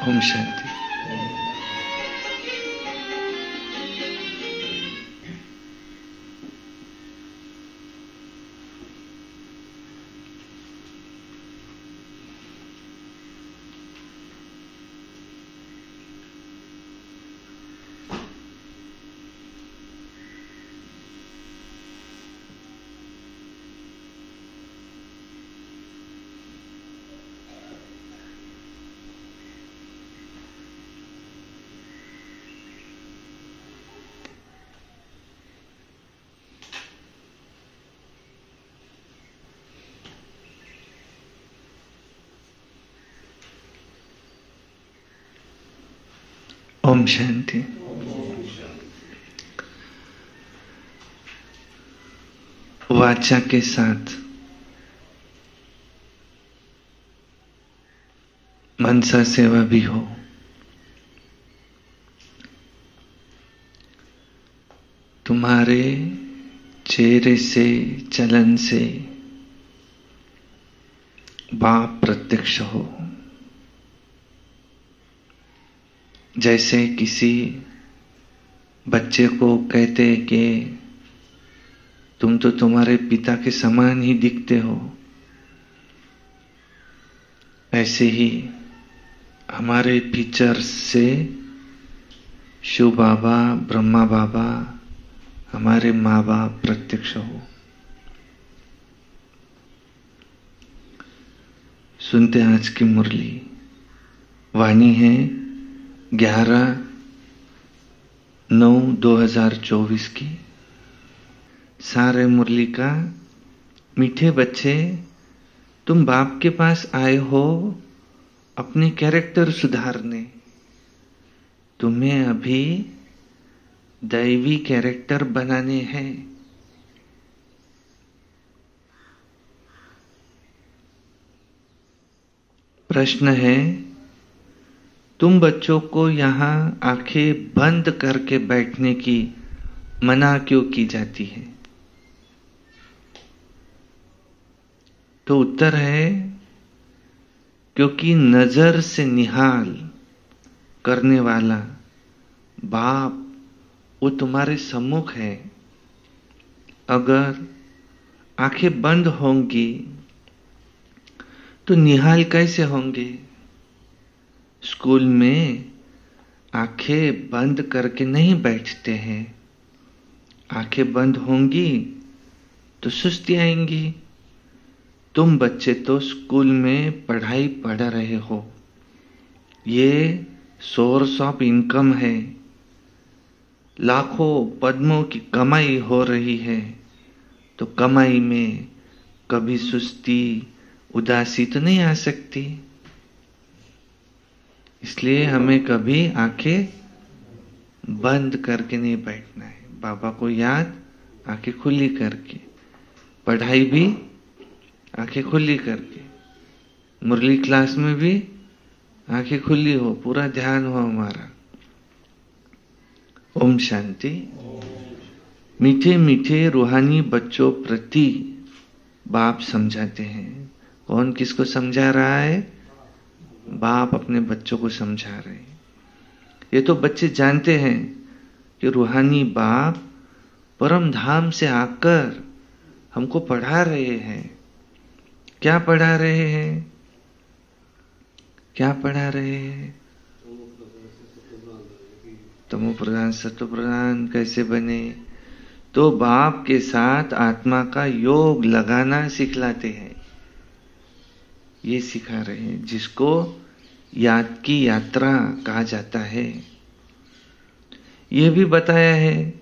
ओम शांति। ओम शांति। वाचा के साथ मनसा सेवा भी हो। तुम्हारे चेहरे से, चलन से बाप प्रत्यक्ष हो। जैसे किसी बच्चे को कहते कि तुम तो तुम्हारे पिता के समान ही दिखते हो, ऐसे ही हमारे फीचर्स से शिव बाबा, ब्रह्मा बाबा, हमारे माँ बाप प्रत्यक्ष हो। सुनते आज की मुरली। वाणी है 11/9/2024 की। सारे मुरली का, मीठे बच्चे तुम बाप के पास आए हो अपने कैरेक्टर सुधारने। तुम्हें अभी दैवी कैरेक्टर बनाने हैं। प्रश्न है, तुम बच्चों को यहां आंखें बंद करके बैठने की मना क्यों की जाती है? तो उत्तर है, क्योंकि नजर से निहाल करने वाला बाप वो तुम्हारे सम्मुख है। अगर आंखें बंद होंगी तो निहाल कैसे होंगे? स्कूल में आंखें बंद करके नहीं बैठते हैं। आंखें बंद होंगी तो सुस्ती आएंगी। तुम बच्चे तो स्कूल में पढ़ाई पढ़ रहे हो। ये सोर्स ऑफ इनकम है। लाखों पद्मों की कमाई हो रही है। तो कमाई में कभी सुस्ती, उदासी तो नहीं आ सकती। इसलिए हमें कभी आंखें बंद करके नहीं बैठना है। बाबा को याद आंखें खुली करके, पढ़ाई भी आंखें खुली करके, मुरली क्लास में भी आंखें खुली हो, पूरा ध्यान हो हमारा। ओम शांति। मीठे मीठे रूहानी बच्चों प्रति बाप समझाते हैं। कौन किसको समझा रहा है? बाप अपने बच्चों को समझा रहे हैं। ये तो बच्चे जानते हैं कि रूहानी बाप परम धाम से आकर हमको पढ़ा रहे हैं। क्या पढ़ा रहे हैं? क्या पढ़ा रहे हैं? तमो प्रधान सत्व प्रधान कैसे बने। तो बाप के साथ आत्मा का योग लगाना सिखलाते हैं। ये सिखा रहे हैं, जिसको याद की यात्रा कहा जाता है। यह भी बताया है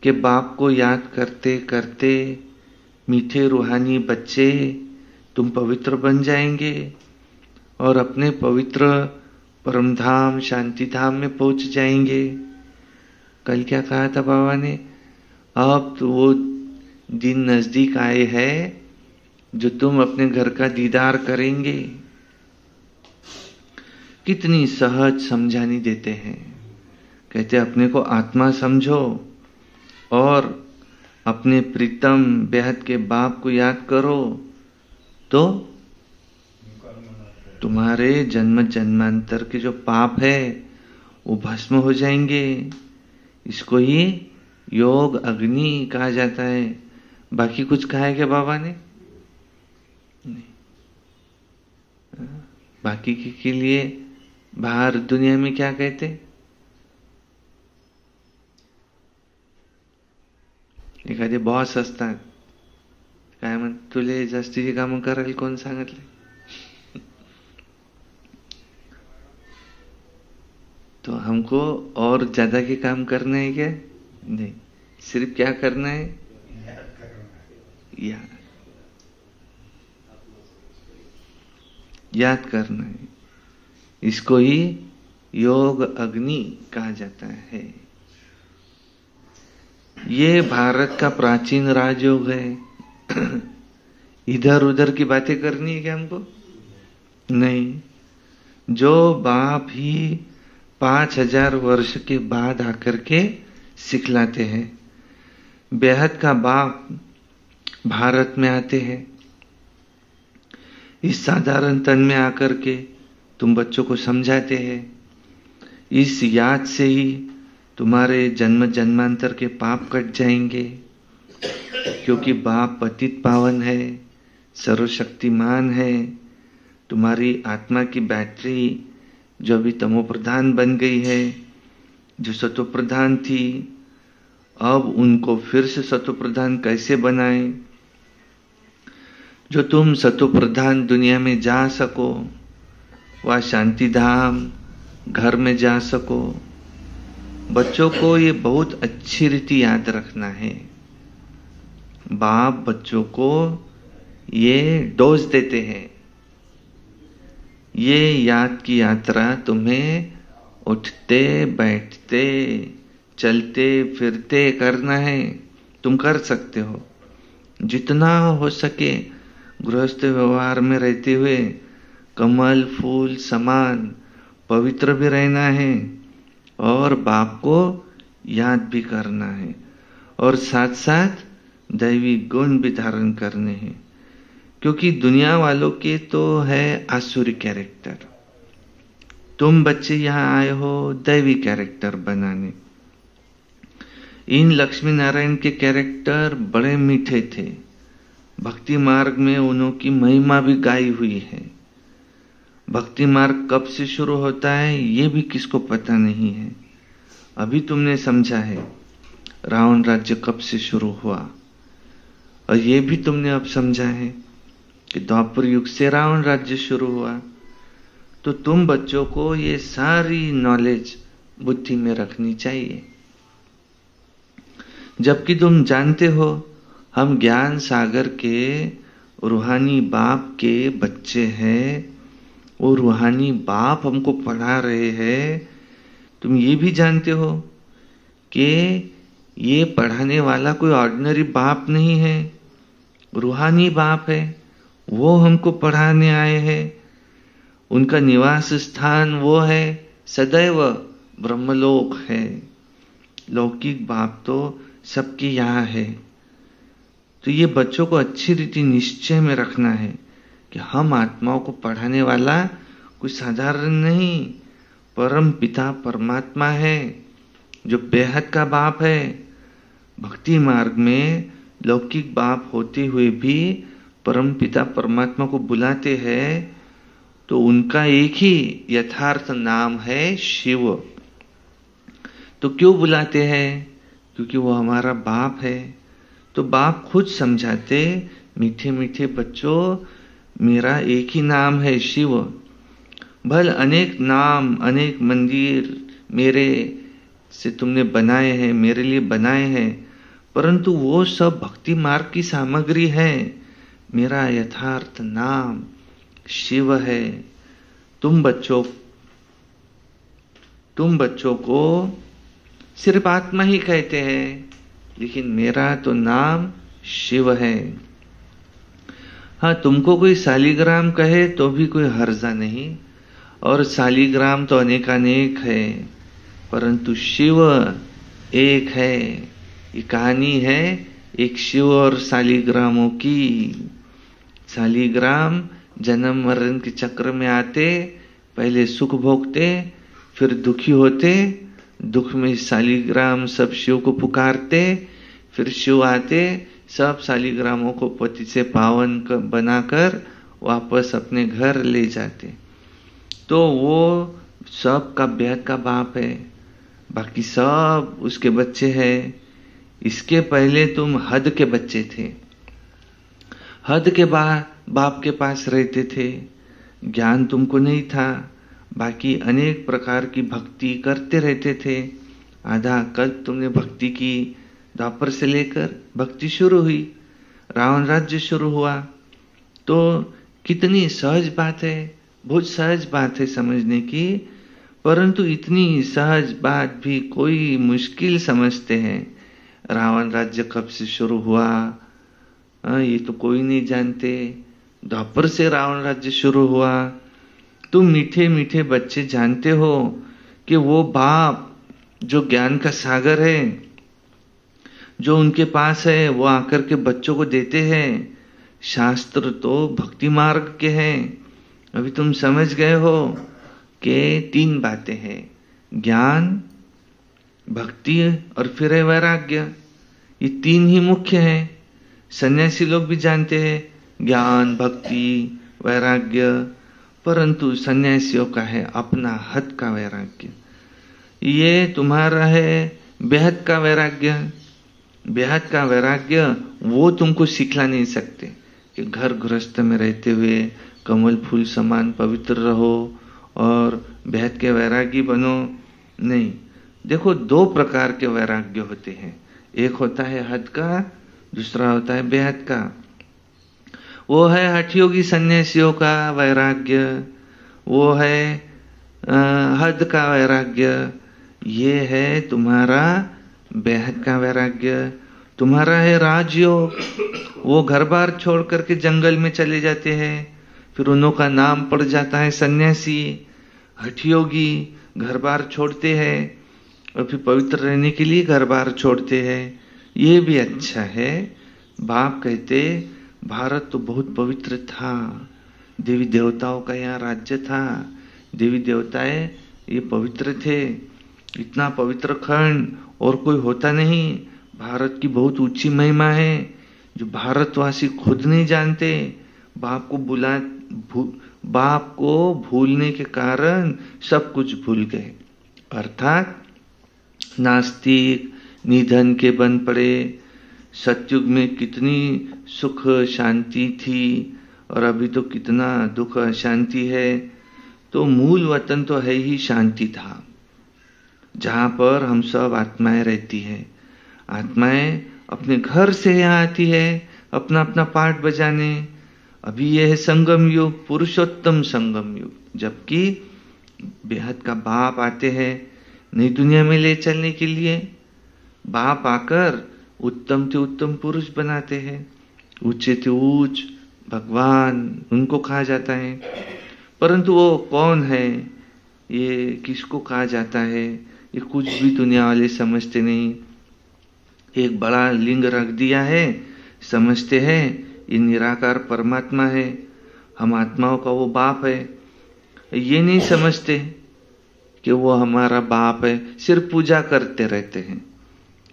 कि बाप को याद करते करते मीठे रूहानी बच्चे तुम पवित्र बन जाएंगे और अपने पवित्र परमधाम शांति धाम में पहुंच जाएंगे। कल क्या कहा था बाबा ने? अब तो वो दिन नजदीक आए हैं जो तुम अपने घर का दीदार करेंगे। कितनी सहज समझानी देते हैं। कहते अपने को आत्मा समझो और अपने प्रीतम बेहद के बाप को याद करो तो तुम्हारे जन्म जन्मांतर के जो पाप है वो भस्म हो जाएंगे। इसको ही योग अग्नि कहा जाता है। बाकी कुछ कहा है क्या बाबा ने? नहीं। बाकी के लिए बाहर दुनिया में क्या कहते? एखादे बॉस असतात, काय म्हण, तुले जास्तीची कामं करायला कोण सांगितले? तो हमको और ज्यादा के काम करना है क्या? नहीं, सिर्फ क्या करना है? याद करना है। इसको ही योग अग्नि कहा जाता है। ये भारत का प्राचीन राजयोग है। इधर उधर की बातें करनी है क्या हमको? नहीं। जो बाप ही 5000 वर्ष के बाद आकर के सिखलाते हैं, बेहद का बाप भारत में आते हैं, इस साधारण तन में आकर के तुम बच्चों को समझाते हैं। इस याद से ही तुम्हारे जन्म जन्मांतर के पाप कट जाएंगे, क्योंकि बाप पतित पावन है, सर्वशक्तिमान है। तुम्हारी आत्मा की बैटरी जो अभी तमो प्रधान बन गई है, जो सतो प्रधान थी, अब उनको फिर से सतो प्रधान कैसे बनाए? जो तुम सतो प्रधान दुनिया में जा सको, वह शांति धाम घर में जा सको। बच्चों को ये बहुत अच्छी रीति याद रखना है। बाप बच्चों को ये डोज देते हैं। ये याद की यात्रा तुम्हें उठते बैठते चलते फिरते करना है। तुम कर सकते हो। जितना हो सके गृहस्थ व्यवहार में रहते हुए कमल फूल समान पवित्र भी रहना है और बाप को याद भी करना है, और साथ साथ दैवी गुण भी धारण करने हैं। क्योंकि दुनिया वालों के तो है आसुरी कैरेक्टर, तुम बच्चे यहां आए हो दैवी कैरेक्टर बनाने। इन लक्ष्मी नारायण के कैरेक्टर बड़े मीठे थे। भक्ति मार्ग में उन्हों की महिमा भी गाई हुई है। भक्ति मार्ग कब से शुरू होता है ये भी किसको पता नहीं है। अभी तुमने समझा है रावण राज्य कब से शुरू हुआ, और ये भी तुमने अब समझा है कि द्वापर युग से रावण राज्य शुरू हुआ। तो तुम बच्चों को ये सारी नॉलेज बुद्धि में रखनी चाहिए। जबकि तुम जानते हो हम ज्ञान सागर के रूहानी बाप के बच्चे हैं, वो रूहानी बाप हमको पढ़ा रहे हैं। तुम ये भी जानते हो कि ये पढ़ाने वाला कोई ऑर्डिनरी बाप नहीं है, रूहानी बाप है। वो हमको पढ़ाने आए हैं। उनका निवास स्थान वो है सदैव ब्रह्मलोक है। लौकिक बाप तो सबके यहाँ है। तो ये बच्चों को अच्छी रीति निश्चय में रखना है कि हम आत्माओं को पढ़ाने वाला कोई साधारण नहीं, परम पिता परमात्मा है, जो बेहद का बाप है। भक्ति मार्ग में लौकिक बाप होते हुए भी परम पिता परमात्मा को बुलाते हैं, तो उनका एक ही यथार्थ नाम है शिव। तो क्यों बुलाते हैं? क्योंकि वो हमारा बाप है। तो बाप खुद समझाते, मीठे मीठे बच्चों, मेरा एक ही नाम है शिव। भल अनेक नाम अनेक मंदिर मेरे से तुमने बनाए हैं, मेरे लिए बनाए हैं, परंतु वो सब भक्ति मार्ग की सामग्री है। मेरा यथार्थ नाम शिव है। तुम बच्चों को सिर्फ आत्मा ही कहते हैं, लेकिन मेरा तो नाम शिव है। हाँ, तुमको कोई शालिग्राम कहे तो भी कोई हर्जा नहीं, और शालिग्राम तो अनेकानेक है, परंतु शिव एक है। ये कहानी है एक शिव और शालिग्रामों की। शालिग्राम जन्म मरण के चक्र में आते, पहले सुख भोगते, फिर दुखी होते, दुख में शालिग्राम सब शिव को पुकारते, फिर शिव आते, सब शालिग्रामों को पति से पावन बनाकर वापस अपने घर ले जाते। तो वो सब का बेहद का बाप है, बाकी सब उसके बच्चे हैं। इसके पहले तुम हद के बच्चे थे, हद के बाप के पास रहते थे, ज्ञान तुमको नहीं था, बाकी अनेक प्रकार की भक्ति करते रहते थे। आधा कल्प तुमने भक्ति की, द्वापर से लेकर भक्ति शुरू हुई, रावण राज्य शुरू हुआ। तो कितनी सहज बात है, बहुत सहज बात है समझने की, परंतु इतनी सहज बात भी कोई मुश्किल समझते हैं। रावण राज्य कब से शुरू हुआ, ये तो कोई नहीं जानते। द्वापर से रावण राज्य शुरू हुआ। तुम मीठे मीठे बच्चे जानते हो कि वो बाप जो ज्ञान का सागर है, जो उनके पास है, वो आकर के बच्चों को देते हैं। शास्त्र तो भक्ति मार्ग के हैं। अभी तुम समझ गए हो कि 3 बातें हैं, ज्ञान, भक्ति और फिर है वैराग्य। ये 3 ही मुख्य हैं। सन्यासी लोग भी जानते हैं ज्ञान, भक्ति, वैराग्य, परंतु सन्यासियों का है अपना हद का वैराग्य। ये तुम्हारा है बेहद का वैराग्य। बेहद का वैराग्य वो तुमको सिखला नहीं सकते कि घर गृहस्थ में रहते हुए कमल फूल समान पवित्र रहो और बेहद के वैरागी बनो। नहीं, देखो 2 प्रकार के वैराग्य होते हैं, एक होता है हद का, दूसरा होता है बेहद का। वो है हठयोगी सन्यासियों का वैराग्य, वो है हद का वैराग्य। ये है तुम्हारा बेहद का वैराग्य। तुम्हारा है राजयोग, वो घर बार छोड़ करके जंगल में चले जाते हैं, फिर उन्हों का नाम पड़ जाता है सन्यासी। हठयोगी घर बार छोड़ते हैं और फिर पवित्र रहने के लिए घर बार छोड़ते हैं। ये भी अच्छा है। बाप कहते भारत तो बहुत पवित्र था, देवी देवताओं का यहाँ राज्य था, देवी देवताएं ये पवित्र थे, इतना पवित्र खंड और कोई होता नहीं। भारत की बहुत ऊंची महिमा है जो भारतवासी खुद नहीं जानते। बाप को भूलने के कारण सब कुछ भूल गए, अर्थात नास्तिक निधन के बन पड़े। सतयुग में कितनी सुख शांति थी और अभी तो कितना दुख अशांति है। तो मूल वतन तो है ही शांति था, जहां पर हम सब आत्माएं रहती है। आत्माएं अपने घर से यहाँ आती है अपना अपना पाठ बजाने। अभी यह है संगम युग, पुरुषोत्तम संगम युग, जबकि बेहद का बाप आते हैं नई दुनिया में ले चलने के लिए। बाप आकर उत्तम से उत्तम पुरुष बनाते हैं, ऊंचे से ऊंच भगवान उनको कहा जाता है। परंतु वो कौन है, ये किसको कहा जाता है, ये कुछ भी दुनिया वाले समझते नहीं। एक बड़ा लिंग रख दिया है, समझते हैं ये निराकार परमात्मा है, हम आत्माओं का वो बाप है। ये नहीं समझते कि वो हमारा बाप है, सिर्फ पूजा करते रहते हैं।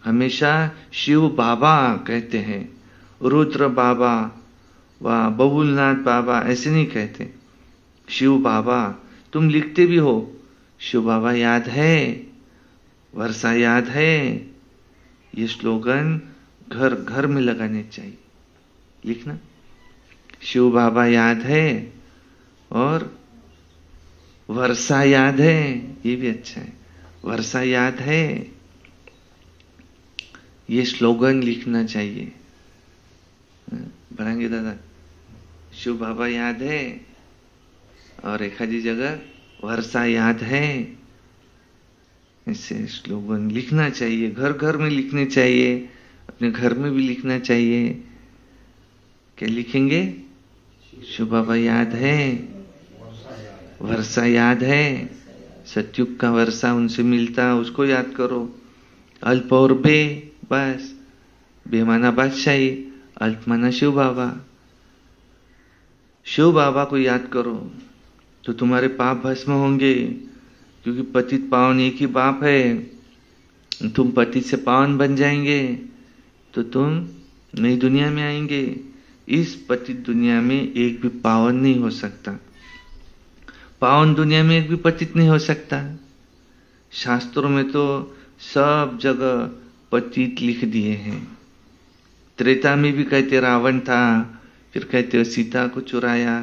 हमेशा शिव बाबा कहते हैं, रुद्र बाबा व बबुलनाथ बाबा ऐसे नहीं कहते, शिव बाबा। तुम लिखते भी हो शिव बाबा याद है, वर्षा याद है। ये स्लोगन घर घर में लगाने चाहिए, लिखना शिव बाबा याद है और वर्षा याद है, ये भी अच्छा है। वर्षा याद है, ये स्लोगन लिखना चाहिए। बढ़ाएंगे दादा, शिव बाबा याद है और एक आधी जगह वर्षा याद है, ऐसे स्लोगन लिखना चाहिए। घर घर में लिखने चाहिए, अपने घर में भी लिखना चाहिए। क्या लिखेंगे? शिव बाबा याद है, वर्षा याद है, सतयुग का वर्षा उनसे मिलता, उसको याद करो। अल्प और बे, बस बेमाना बादशाही, अल्प माना शिव बाबा। शिव बाबा को याद करो तो तुम्हारे पाप भस्म होंगे, क्योंकि पतित पावन एक ही बाप है। तुम पतित से पावन बन जाएंगे तो तुम नई दुनिया में आएंगे। इस पतित दुनिया में एक भी पावन नहीं हो सकता, पावन दुनिया में एक भी पतित नहीं हो सकता। शास्त्रों में तो सब जगह पतित लिख दिए हैं। त्रेता में भी कहते रावण था, फिर कहते सीता को चुराया।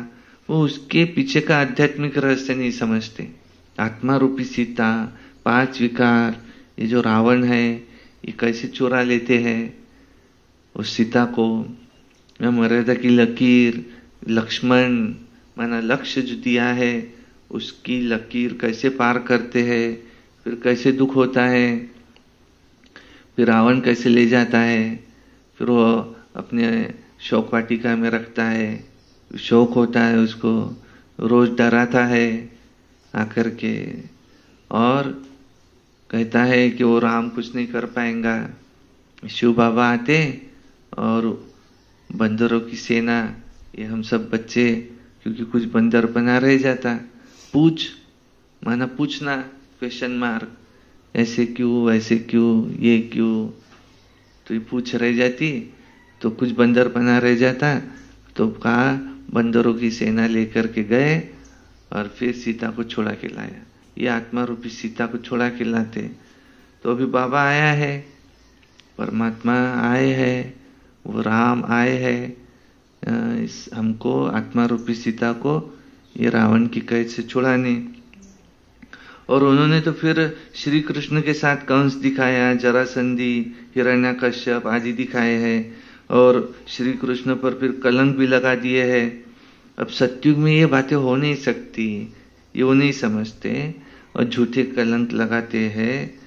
वो उसके पीछे का आध्यात्मिक रहस्य नहीं समझते। आत्मा रूपी सीता, 5 विकार, ये जो रावण है ये कैसे चुरा लेते हैं उस सीता को। मर्यादा की लकीर, लक्ष्मण माना लक्ष्य जो दिया है उसकी लकीर कैसे पार करते हैं, फिर कैसे दुख होता है, फिर रावण कैसे ले जाता है, फिर वो अपने शोक वाटिका में रखता है, शोक होता है उसको, रोज डराता है आकर के, और कहता है कि वो राम कुछ नहीं कर पाएगा। शिव बाबा आते और बंदरों की सेना, ये हम सब बच्चे, क्योंकि कुछ बंदर बना रह जाता, पूछ माना पूछना, क्वेश्चन मार्क, ऐसे क्यों, वैसे क्यों, ये क्यों, तो ये पूछ रह जाती तो कुछ बंदर बना रह जाता। तो कहा बंदरों की सेना लेकर के गए और फिर सीता को छोड़ा के लाया। ये आत्मा रूपी सीता को छोड़ा के लाते। तो अभी बाबा आया है, परमात्मा आए हैं, वो राम आए हैं हमको आत्मा रूपी सीता को ये रावण की कैद से छुड़ाने। और उन्होंने तो फिर श्री कृष्ण के साथ कंस दिखाया, जरासंधी, हिरण्यकश्यप आदि दिखाए हैं, और श्री कृष्ण पर फिर कलंक भी लगा दिए हैं। अब सत्युग में ये बातें हो नहीं सकती, ये वो नहीं समझते और झूठे कलंक लगाते हैं।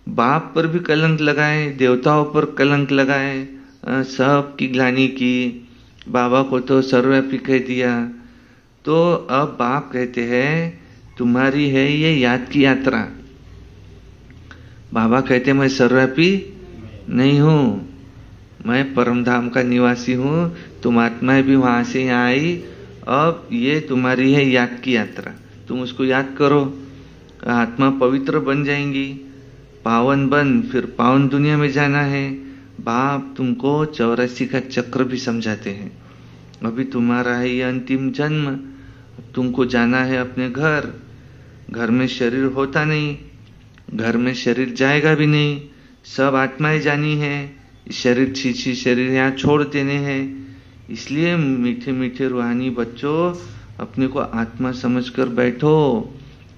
बाप पर भी कलंक लगाए, देवताओं पर कलंक लगाए, सब की ग्लानि की, बाबा को तो सर्वव्यापी कह दिया। तो अब बाप कहते हैं तुम्हारी है ये याद की यात्रा। बाबा कहते मैं सर्वव्यापी नहीं हूं, मैं परम धाम का निवासी हूं, तुम आत्माएं भी वहां से यहाँ आई, अब ये तुम्हारी है याद की यात्रा, तुम उसको याद करो, आत्मा पवित्र बन जाएंगी, पावन बन, फिर पावन दुनिया में जाना है। बाप तुमको 84 का चक्र भी समझाते हैं। अभी तुम्हारा है ये अंतिम जन्म, तुमको जाना है अपने घर, घर में शरीर होता नहीं, घर में शरीर जाएगा भी नहीं, सब आत्माएं जानी है, शरीर छीछी शरीर यहाँ छोड़ देने हैं। इसलिए मीठे मीठे रूहानी बच्चों, अपने को आत्मा समझकर बैठो,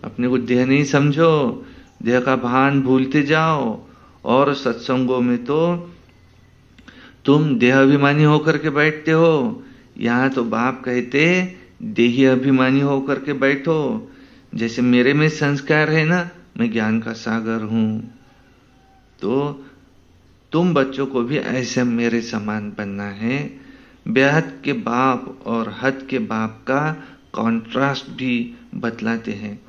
अपने को देह नहीं समझो, देह का भान भूलते जाओ। और सत्संगों में तो तुम देह अभिमानी होकर के बैठते हो, यहाँ तो बाप कहते देही अभिमानी होकर के बैठो। जैसे मेरे में संस्कार है ना, मैं ज्ञान का सागर हूं, तो तुम बच्चों को भी ऐसे मेरे समान बनना है। बेहद के बाप और हद के बाप का कॉन्ट्रास्ट भी बतलाते हैं।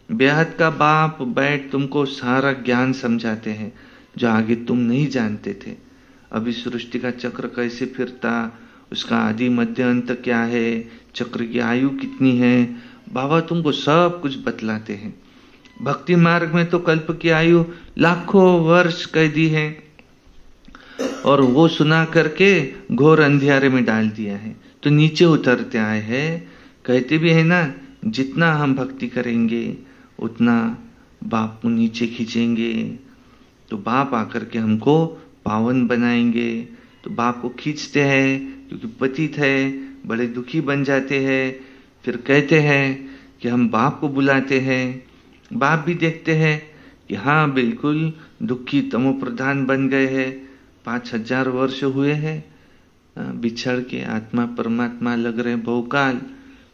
बेहद का बाप बैठ तुमको सारा ज्ञान समझाते हैं जो आगे तुम नहीं जानते थे। अभी सृष्टि का चक्र कैसे फिरता, उसका आदि मध्य अंत क्या है, चक्र की आयु कितनी है, बाबा तुमको सब कुछ बतलाते हैं। भक्ति मार्ग में तो कल्प की आयु लाखों वर्ष कह दी है, और वो सुना करके घोर अंधियारे में डाल दिया है। तो नीचे उतरते आए हैं, कहते भी है ना, जितना हम भक्ति करेंगे उतना बाप को नीचे खींचेंगे, तो बाप आकर के हमको पावन बनाएंगे। तो बाप को खींचते हैं क्योंकि पतित है, बड़े दुखी बन जाते हैं। फिर कहते हैं कि हम बाप को बुलाते हैं, बाप भी देखते हैं कि हाँ बिल्कुल दुखी तमो प्रधान बन गए हैं, 5000 वर्ष हुए हैं बिछड़ के, आत्मा परमात्मा लग रहे बहुकाल।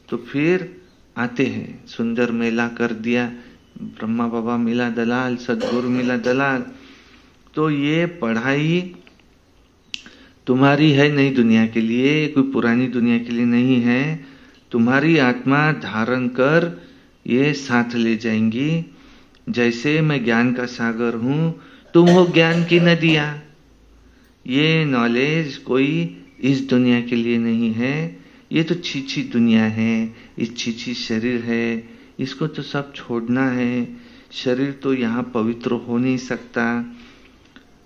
तो फिर आते हैं, सुंदर मेला कर दिया, ब्रह्मा बाबा मिला दलाल, सदगुरु मिला दलाल। तो ये पढ़ाई तुम्हारी है नई दुनिया के लिए, कोई पुरानी दुनिया के लिए नहीं है। तुम्हारी आत्मा धारण कर ये साथ ले जाएंगी। जैसे मैं ज्ञान का सागर हूं, तुम हो ज्ञान की नदियां। ये नॉलेज कोई इस दुनिया के लिए नहीं है, ये तो छीछी दुनिया है, ये छीछी शरीर है, इसको तो सब छोड़ना है, शरीर तो यहाँ पवित्र हो नहीं सकता।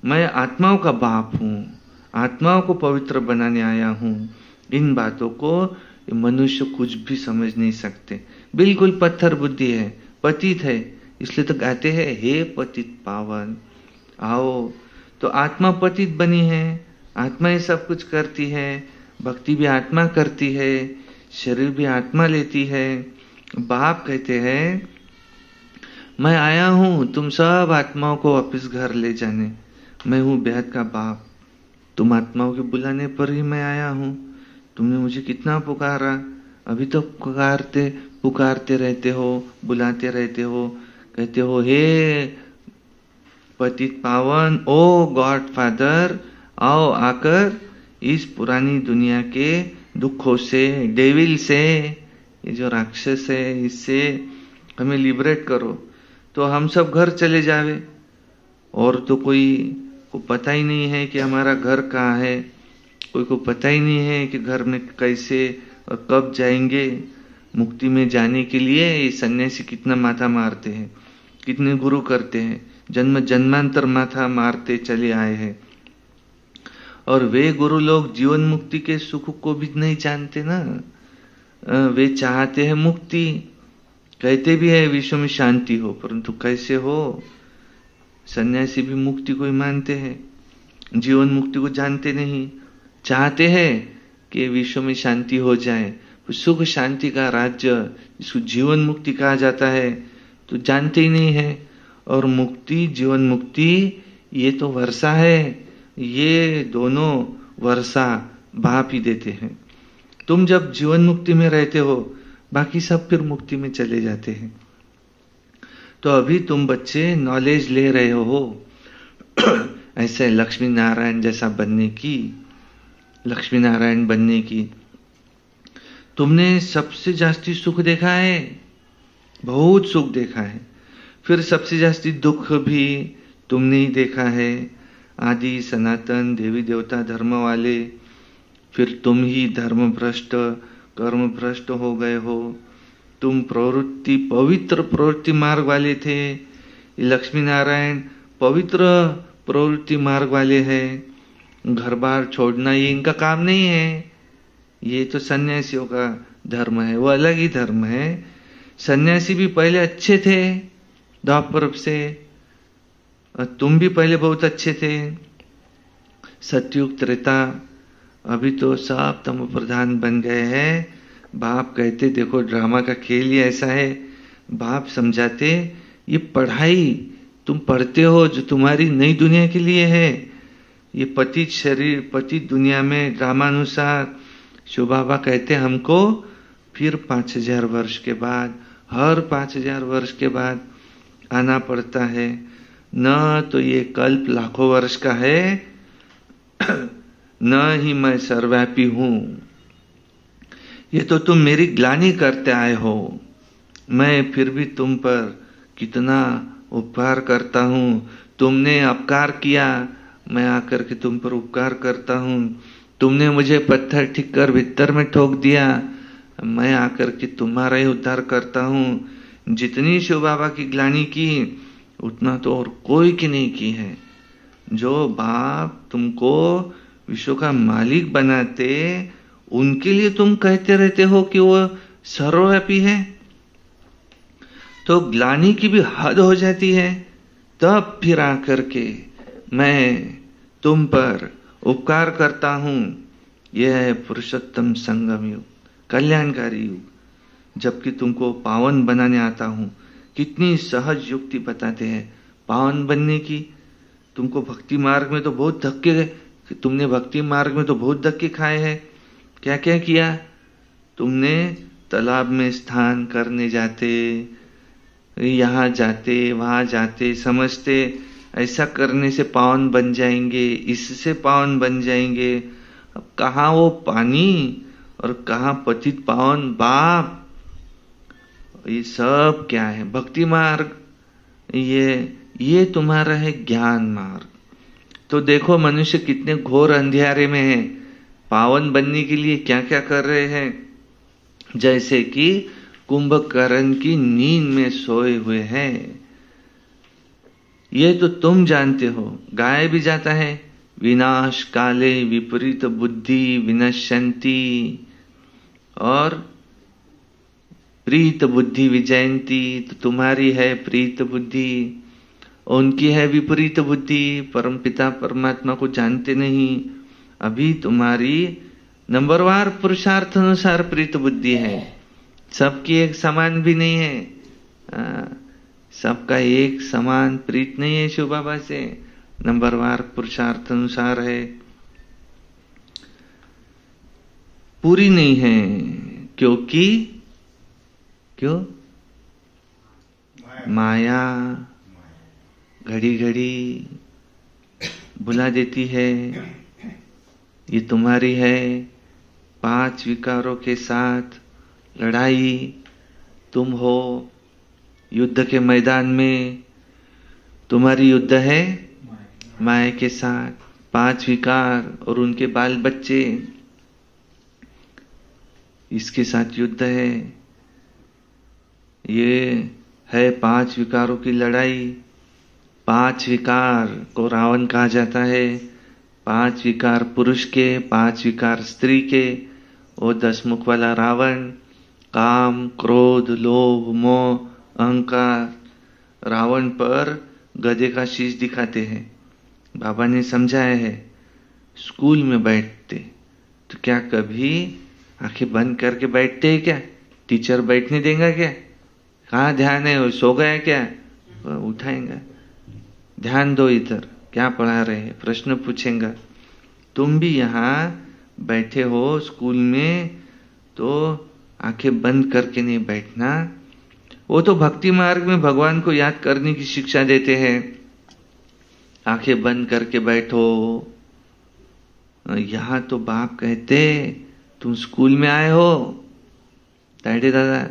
मैं आत्माओं का बाप हूँ, आत्माओं को पवित्र बनाने आया हूँ। इन बातों को मनुष्य कुछ भी समझ नहीं सकते, बिल्कुल पत्थर बुद्धि है, पतित है। इसलिए तो गाते हैं, हे पतित पावन आओ। तो आत्मा पतित बनी है, आत्मा ही सब कुछ करती है, भक्ति भी आत्मा करती है, शरीर भी आत्मा लेती है। बाप कहते हैं मैं आया हूं तुम सब आत्माओं को वापिस घर ले जाने, मैं हूं बेहद का बाप। तुम आत्माओं के बुलाने पर ही मैं आया हूं। तुमने मुझे कितना पुकारा, अभी तो पुकारते रहते हो, बुलाते रहते हो, कहते हो हे पतित पावन, ओ गॉड फादर आओ, आकर इस पुरानी दुनिया के दुखों से, डेविल से, ये जो राक्षस है, इससे हमें लिबरेट करो। तो हम सब घर चले जावे, और तो कोई को पता ही नहीं है कि हमारा घर कहाँ है, कोई को पता ही नहीं है कि घर में कैसे और कब जाएंगे। मुक्ति में जाने के लिए ये सन्यासी कितना माथा मारते हैं, कितने गुरु करते हैं, जन्म जन्मांतर माथा मारते चले आए हैं। और वे गुरु लोग जीवन मुक्ति के सुख को भी नहीं जानते ना, वे चाहते हैं मुक्ति, कहते भी है विश्व में शांति हो, परंतु कैसे हो। सन्यासी भी मुक्ति को ही मानते हैं, जीवन मुक्ति को जानते नहीं, चाहते हैं कि विश्व में शांति हो जाए। सुख शांति का राज्य जिसको जीवन मुक्ति कहा जाता है तो जानते ही नहीं है। और मुक्ति, जीवन मुक्ति, ये तो वर्षा है, ये दोनों वर्षा बाप ही देते हैं। तुम जब जीवन मुक्ति में रहते हो, बाकी सब फिर मुक्ति में चले जाते हैं। तो अभी तुम बच्चे नॉलेज ले रहे हो ऐसे लक्ष्मी नारायण जैसा बनने की, लक्ष्मी नारायण बनने की। तुमने सबसे जास्ती सुख देखा है, बहुत सुख देखा है, फिर सबसे जास्ती दुख भी तुमने ही देखा है। आदि सनातन देवी देवता धर्म वाले, फिर तुम ही धर्म भ्रष्ट, कर्म भ्रष्ट हो गए हो। तुम प्रवृत्ति, पवित्र प्रवृत्ति मार्ग वाले थे, लक्ष्मी नारायण पवित्र प्रवृत्ति मार्ग वाले हैं। घर बार छोड़ना ये इनका काम नहीं है, ये तो सन्यासियों का धर्म है, वो अलग ही धर्म है। सन्यासी भी पहले अच्छे थे द्वापर से, तुम भी पहले बहुत अच्छे थे। सतयुग त्रेता, अभी तो सब तम प्रधान बन गए हैं। बाप कहते देखो ड्रामा का खेल ही ऐसा है। बाप समझाते ये पढ़ाई तुम पढ़ते हो जो तुम्हारी नई दुनिया के लिए है, ये पतित शरीर पतित दुनिया में ड्रामानुसार शिव बाबा कहते हमको फिर 5000 वर्ष के बाद, हर 5000 वर्ष के बाद आना पड़ता है। न तो ये कल्प लाखों वर्ष का है, न ही मैं सर्वव्यापी हूं। ये तो तुम मेरी ग्लानि करते आए हो, मैं फिर भी तुम पर कितना उपकार करता हूं। तुमने अपकार किया, मैं आकर के तुम पर उपकार करता हूं। तुमने मुझे पत्थर ठीक कर भीतर में ठोक दिया, मैं आकर के तुम्हारा ही उद्धार करता हूं। जितनी शिव बाबा की ग्लानि की उतना तो और कोई की नहीं की है। जो बाप तुमको विश्व का मालिक बनाते, उनके लिए तुम कहते रहते हो कि वो सर्वव्यापी है। तो ग्लानि की भी हद हो जाती है, तब फिर आकर के मैं तुम पर उपकार करता हूं। यह है पुरुषोत्तम संगम युग, कल्याणकारी युग, जबकि तुमको पावन बनाने आता हूं। कितनी सहज युक्ति बताते हैं पावन बनने की। तुमको भक्ति मार्ग में तो बहुत धक्के, तुमने भक्ति मार्ग में तो बहुत धक्के खाए हैं। क्या क्या किया तुमने? तालाब में स्नान करने जाते, यहाँ जाते वहां जाते, समझते ऐसा करने से पावन बन जाएंगे, इससे पावन बन जाएंगे। अब कहाँ वो पानी और कहाँ पतित पावन बाप। ये सब क्या है? भक्ति मार्ग, ये तुम्हारा है ज्ञान मार्ग। तो देखो मनुष्य कितने घोर अंधियारे में है, पावन बनने के लिए क्या क्या कर रहे हैं, जैसे कि कुंभकर्ण की नींद में सोए हुए हैं। ये तो तुम जानते हो। गाया भी जाता है, विनाश काले विपरीत बुद्धि विनश्यन्ति, और प्रीत बुद्धि विजयंती। तो तुम्हारी है प्रीत बुद्धि, उनकी है विपरीत बुद्धि। परमपिता परमात्मा को जानते नहीं। अभी तुम्हारी नंबरवार पुरुषार्थ अनुसार प्रीत बुद्धि है, सबकी एक समान भी नहीं है। सबका एक समान प्रीत नहीं है शिव बाबा से, नंबरवार पुरुषार्थ अनुसार है, पूरी नहीं है। क्योंकि क्यों? माया घड़ी घड़ी बुला देती है। ये तुम्हारी है 5 विकारों के साथ लड़ाई। तुम हो युद्ध के मैदान में, तुम्हारी युद्ध है माया के साथ। 5 विकार और उनके बाल बच्चे, इसके साथ युद्ध है। ये है 5 विकारों की लड़ाई। 5 विकार को रावण कहा जाता है। 5 विकार पुरुष के, 5 विकार स्त्री के। वो 10 मुख वाला रावण, काम क्रोध लोभ मोह अहंकार। रावण पर गधे का शीश दिखाते हैं। बाबा ने समझाया है, स्कूल में बैठते तो क्या कभी आंखें बंद करके बैठते हैं क्या? टीचर बैठने देगा क्या? कहाँ ध्यान है? वो सो गया क्या? उठाएगा, ध्यान दो इधर, क्या पढ़ा रहे हैं, प्रश्न पूछेगा। तुम भी यहाँ बैठे हो स्कूल में, तो आंखें बंद करके नहीं बैठना। वो तो भक्ति मार्ग में भगवान को याद करने की शिक्षा देते हैं, आंखें बंद करके बैठो। यहां तो बाप कहते तुम स्कूल में आए हो ताइडे दादा,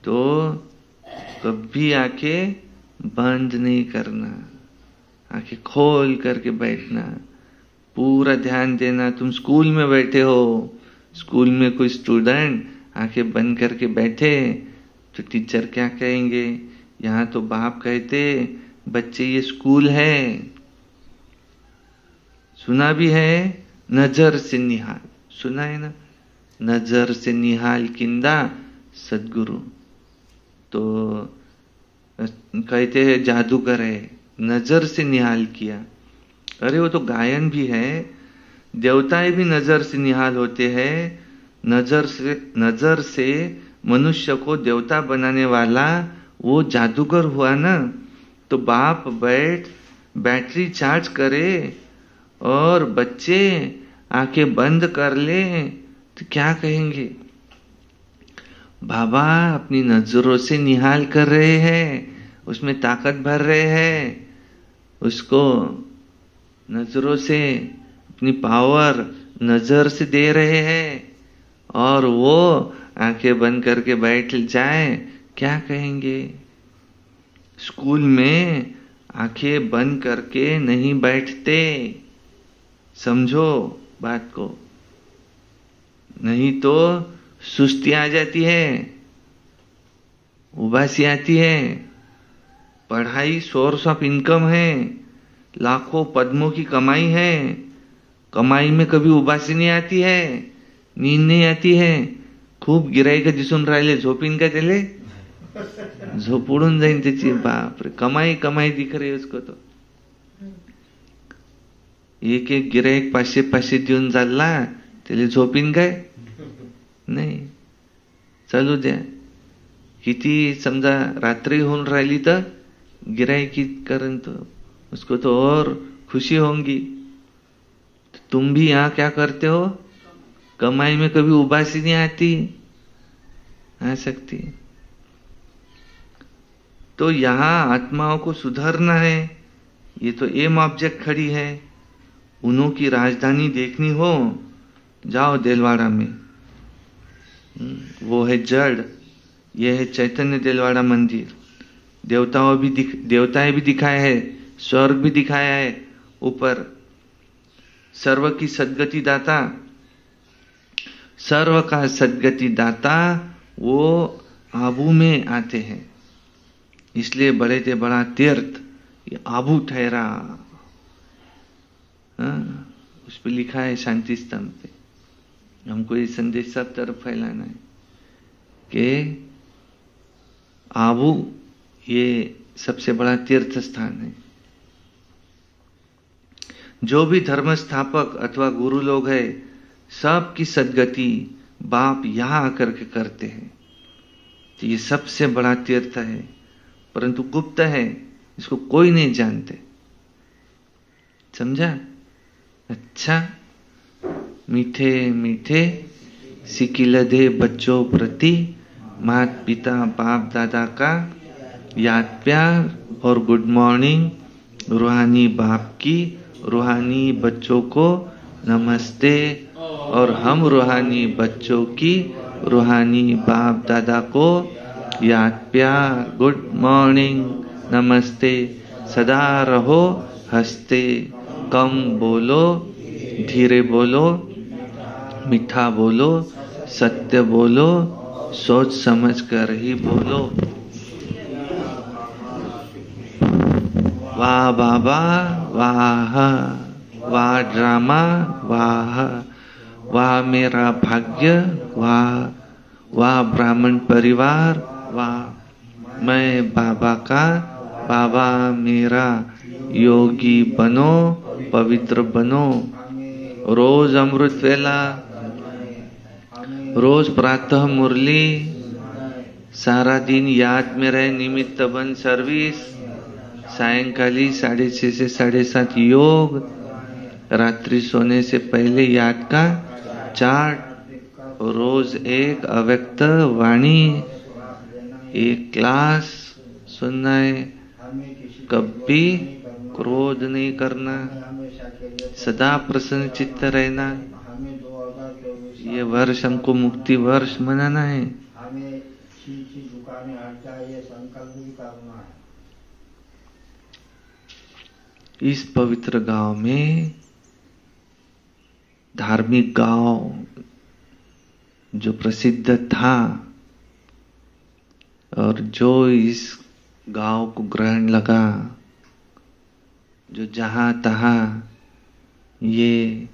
तो कभी आंखें बंद नहीं करना, आंखें खोल करके बैठना, पूरा ध्यान देना। तुम स्कूल में बैठे हो, स्कूल में कोई स्टूडेंट आंखें बंद करके बैठे तो टीचर क्या कहेंगे? यहां तो बाप कहते बच्चे ये स्कूल है। सुना भी है, नजर से निहाल, सुना है ना? नजर से निहाल किंदा सदगुरु। तो कहते हैं जादूगर है, नजर से निहाल किया। अरे वो तो गायन भी है, देवताएं भी नजर से निहाल होते हैं। नजर से मनुष्य को देवता बनाने वाला वो जादूगर हुआ ना। तो बाप बैटरी चार्ज करे और बच्चे आंखें बंद कर ले तो क्या कहेंगे? बाबा अपनी नजरों से निहाल कर रहे हैं, उसमें ताकत भर रहे हैं, उसको नजरों से अपनी पावर नजर से दे रहे हैं, और वो आंखें बंद करके बैठ जाए, क्या कहेंगे? स्कूल में आंखें बंद करके नहीं बैठते, समझो बात को, नहीं तो सुस्ती आ जाती है, उबासी आती है। पढ़ाई सोर्स ऑफ इनकम है, लाखों पद्मों की कमाई है, कमाई में कभी उबासी नहीं आती है, नींद नहीं आती है। खूप गिराईक दिसून राहिले, झोपीन का त्याले? झोप उडून जाईन त्याची। बापरे, कमाई कमाई दिख रही उसको तो। एक एक गिराईक 500-500 देऊन चालला, त्याला झोपीन काय? नाही, चालू द्या। किती समजा रात्री होऊन राहिली तर गिराईकी करन तो, उसको तो और खुशी होंगी। तुम भी यहाँ क्या करते हो? कमाई में कभी उबासी नहीं आती, आ सकती। तो यहां आत्माओं को सुधरना है, ये तो एम ऑब्जेक्ट खड़ी है। उन्हों की राजधानी देखनी हो, जाओ देलवाड़ा में, वो है जड़, ये है चैतन्य देलवाड़ा मंदिर। देवताएं भी दिखाए है, स्वर्ग भी दिखाया है ऊपर। सर्व की सद्गति दाता, सर्व का सद्गति दाता वो आबू में आते हैं। इसलिए बड़े से बड़ा तीर्थ ये आबू ठहरा। उस पर लिखा है शांति स्तंभ पे। हमको ये संदेश सब तरफ फैलाना है कि आबू ये सबसे बड़ा तीर्थ स्थान है। जो भी धर्म स्थापक अथवा गुरु लोग हैं, सबकी सद्गति बाप यहां आकर के करते हैं। तो ये सबसे बड़ा तीर्थ है, परंतु गुप्त है, इसको कोई नहीं जानते। समझा? अच्छा, मीठे मीठे सिकिलधे बच्चों प्रति माता पिता बाप दादा का याद प्यार और गुड मॉर्निंग। रूहानी बाप की रूहानी बच्चों को नमस्ते, और हम रूहानी बच्चों की रूहानी बाप दादा को याद प्यार, गुड मॉर्निंग, नमस्ते। सदा रहो हंसते, कम बोलो, धीरे बोलो, मीठा बोलो, सत्य बोलो, सोच समझ कर ही बोलो। वाह बाबा वाह, वाह ड्रामा वाह, वाह मेरा भाग्य वाह, वाह ब्राह्मण परिवार वाह। मैं बाबा का, बाबा मेरा, योगी बनो, पवित्र बनो। रोज अमृत वेला, रोज प्रातः मुरली, सारा दिन याद में रहे निमित्त बन सर्विस, सायंकाली 6:30 से 7:30 योग, रात्रि सोने से पहले याद का चार्ट, रोज एक अव्यक्त वाणी, एक क्लास सुनना है। कभी क्रोध नहीं करना, सदा प्रसन्न चित्त रहना। ये वर्ष हमको मुक्ति वर्ष मनाना है। इस पवित्र गांव में, धार्मिक गांव जो प्रसिद्ध था और जो इस गांव को ग्रहण लगा, जो जहां तहां ये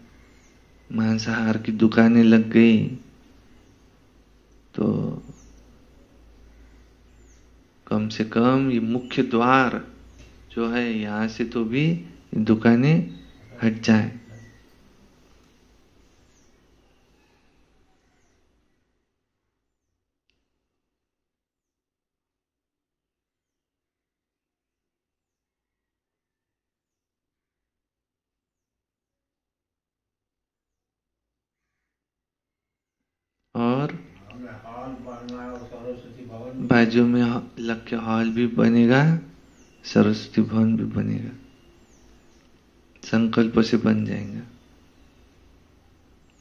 मांसाहार की दुकानें लग गई, तो कम से कम ये मुख्य द्वार जो है यहां से तो भी दुकानें हट जाए। और बाजू में लग के हॉल भी बनेगा, सरस्वती भवन भी बनेगा, संकल्प से बन जाएगा।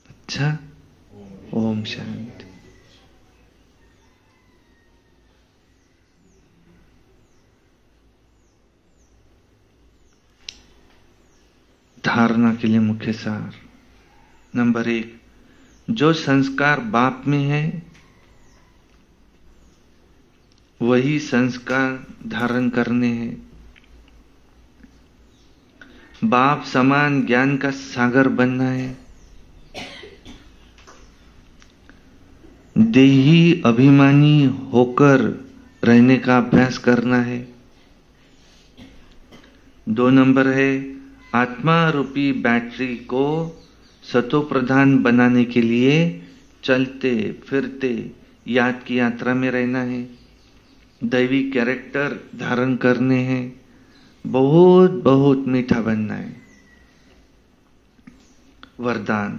अच्छा, ओम शांति। धारणा के लिए मुख्य सार नंबर 1, जो संस्कार बाप में है वही संस्कार धारण करने हैं। बाप समान ज्ञान का सागर बनना है। देही अभिमानी होकर रहने का अभ्यास करना है। 2 नंबर है, आत्मा रूपी बैटरी को सतो प्रधान बनाने के लिए चलते फिरते याद की यात्रा में रहना है। दैवी कैरेक्टर धारण करने हैं। बहुत बहुत मीठा बनना है। वरदान,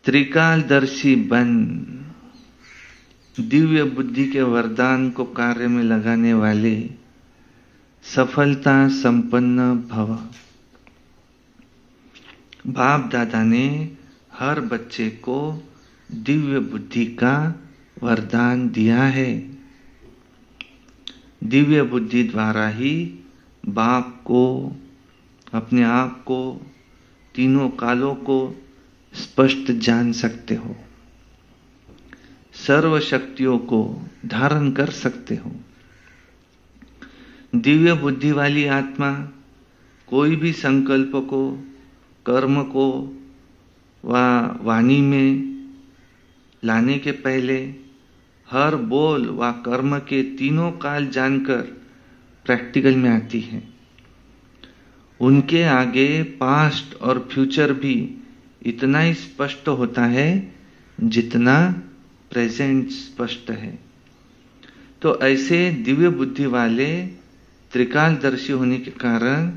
त्रिकालदर्शी बन, दिव्य बुद्धि के वरदान को कार्य में लगाने वाले सफलता संपन्न भव। बाप दादा ने हर बच्चे को दिव्य बुद्धि का वरदान दिया है। दिव्य बुद्धि द्वारा ही बाप को, अपने आप को तीनों कालों को स्पष्ट जान सकते हो, सर्व शक्तियों को धारण कर सकते हो। दिव्य बुद्धि वाली आत्मा कोई भी संकल्प को, कर्म को व वाणी में लाने के पहले हर बोल व कर्म के तीनों काल जानकर प्रैक्टिकल में आती है। उनके आगे पास्ट और फ्यूचर भी इतना ही स्पष्ट होता है जितना प्रेजेंट स्पष्ट है। तो ऐसे दिव्य बुद्धि वाले त्रिकालदर्शी होने के कारण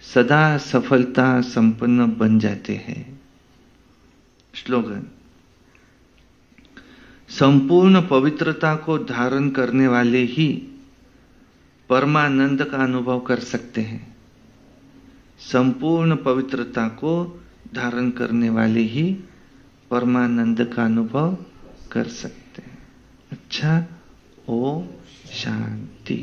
सदा सफलता संपन्न बन जाते हैं। स्लोगन: संपूर्ण पवित्रता को धारण करने वाले ही परमानंद का अनुभव कर सकते हैं। संपूर्ण पवित्रता को धारण करने वाले ही परमानंद का अनुभव कर सकते हैं। अच्छा, ओम शांति।